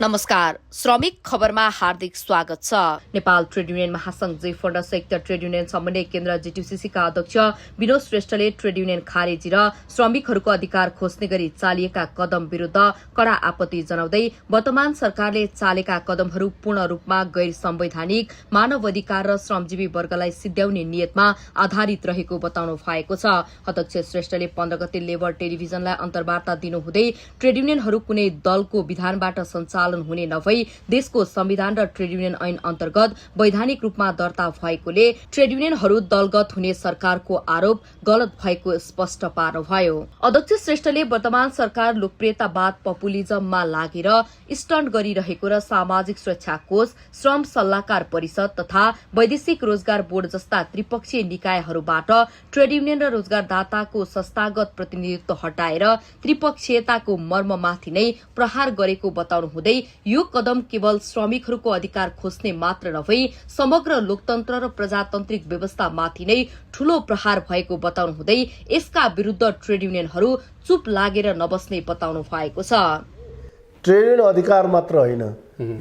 नमस्कार, श्रमिक खबरमा हार्दिक स्वागत छ। नेपाल ट्रेड युनियन महासंघ जयफण्ड संयुक्त ट्रेड युनियन समन्वय केन्द्र जीटीसीका अध्यक्ष विनोद श्रेष्ठले ट्रेड युनियन खारेजी र श्रमिकहरूको अधिकार खोज्ने गरी चालिएका कदम विरूद्ध कड़ा आपत्ति जनाउँदै वर्तमान सरकारले चालेका कदमहरू पूर्ण रूपमा गैर संवैधानिक, मानव अधिकार र श्रमजीवी वर्गलाई सिध्याउने नियतमा आधारित रहेको बताउनु भएको छ। अध्यक्ष श्रेष्ठले 15 गते लेबर टेलिभिजनलाई अन्तर्वार्ता दिनुहुँदै ट्रेड युनियनहरू कुनै दलको विधानबाट सञ्चालन हुने नभई देशको संविधान र ट्रेड युनियन ऐन अन्तर्गत वैधानिक रूपमा दर्ता भएकोले ट्रेड युनियनहरू दलगत हुने सरकारको आरोप गलत भएको स्पष्ट पार्नुभयो। अध्यक्ष श्रेष्ठले वर्तमान सरकार लोकप्रियतावाद पपुलिजममा लागेर स्टन्ट गरिरहेको र सामाजिक सुरक्षा कोष, श्रम सल्लाहकार परिषद तथा वैदेशिक रोजगार बोर्ड जस्ता त्रिपक्षीय निकायहरूबाट ट्रेड युनियन र रोजगारदाताको संस्थागत प्रतिनिधित्व हटाएर त्रिपक्षीयताको मर्ममाथि नै प्रहार गरेको बताउनु हुँदै यो कदम केवल श्रमिकहरूको अधिकार खोज्ने मात्र नभई समग्र लोकतन्त्र र प्रजातान्त्रिक व्यवस्थामाथि नै ठूलो प्रहार भएको बताउनु हुँदै यसका विरूद्ध ट्रेड युनियनहरू चुप लागेर नबस्ने बताउनु भएको छ। ट्रेड युनियन अधिकार मात्र होइन,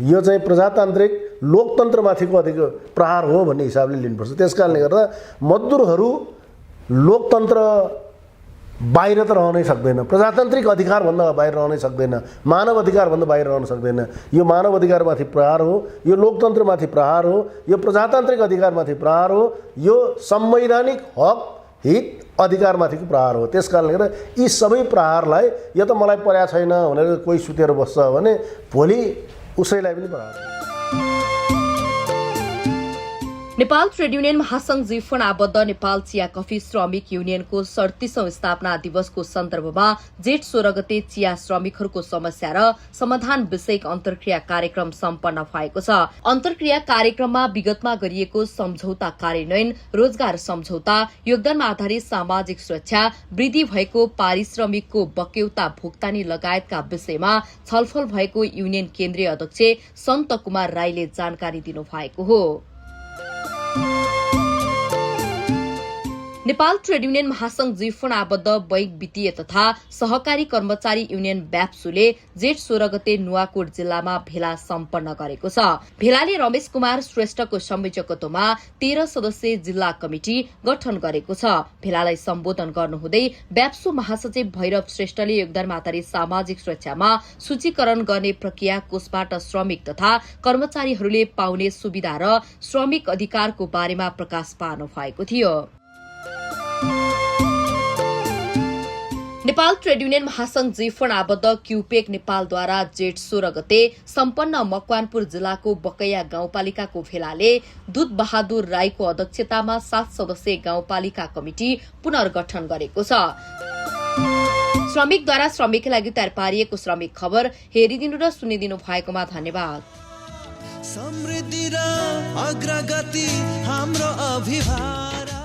यो चाहिँ प्रजातान्त्रिक लोकतन्त्रमाथिको अधिकार प्रहार हो भन्ने हिसाबले लिनुपर्छ। त्यसकारणले गर्दा मजदुरहरू लोकतन्त्र बाहिर त रहनै सक्दैन, प्रजातान्त्रिक अधिकारभन्दा बाहिर रहनै सक्दैन, मानव अधिकारभन्दा बाहिर रहन सक्दैन। यो मानव अधिकारमाथि प्रहार हो, यो लोकतन्त्रमाथि प्रहार हो, यो प्रजातान्त्रिक अधिकारमाथि प्रहार हो, यो संवैधानिक हक हित अधिकारमाथिको प्रहार हो। त्यसकारणले गर्दा यी सबै प्रहारलाई यो त मलाई पर्या छैन भनेर कोही सुतेर बस्छ भने भोलि उसैलाई पनि प्रहार हो। नेपाल ट्रेड युनियन महासंघ जीफन आबद्ध नेपाल चिया कफी श्रमिक युनियनको 37औं स्थापना दिवसको सन्दर्भमा जेठ 16 गते चिया श्रमिकहरूको समस्या र समाधान विषयक अन्तर्क्रिया कार्यक्रम सम्पन्न भएको छ। अन्तर्क्रिया कार्यक्रममा विगतमा गरिएको सम्झौता कार्यान्वयन, रोजगार सम्झौता, योगदानमा आधारित सामाजिक सुरक्षा, वृद्धि भएको पारिश्रमिकको बक्यौता भुक्तानी लगायतका विषयमा छलफल भएको युनियन केन्द्रीय अध्यक्ष सन्त कुमार राईले जानकारी दिनुभएको हो। नेपाल ट्रेड युनियन महासंघ जीफन आबद्ध बैंक वित्तीय तथा सहकारी कर्मचारी युनियन ब्याप्सुले जेठ 16 गते नुवाकोट जिल्लामा भेला सम्पन्न गरेको छ। भेलाले रमेश कुमार श्रेष्ठको संयोजकत्वमा 13 सदस्यीय जिल्ला कमिटी गठन गरेको छ। भेलालाई सम्बोधन गर्नुहुँदै ब्याप्सु महासचिव भैरव श्रेष्ठले योगदानमा आधारित सामाजिक सुरक्षामा सूचीकरण गर्ने प्रक्रिया कोषबाट श्रमिक तथा कर्मचारीहरूले पाउने सुविधा र श्रमिक अधिकारको बारेमा प्रकाश पार्नु भएको थियो। नेपाल ट्रेड युनियन महासंघ जीफन आबद्ध क्यूपेक नेपालद्वारा जेठ 16 गते सम्पन्न मकवानपुर जिल्लाको बकैया गाउँपालिकाको भेलाले दूत बहादुर राईको अध्यक्षतामा 7 सदस्यीय गाउँपालिका कमिटी पुनर्गठन गरेको छ। श्रमिकद्वारा श्रमिकका लागि तयार पारिएको श्रमिक खबर हेरिदिनु र सुनिदिनु भएकोमा धन्यवाद। समृद्धि र अग्रगति हाम्रो अभिभार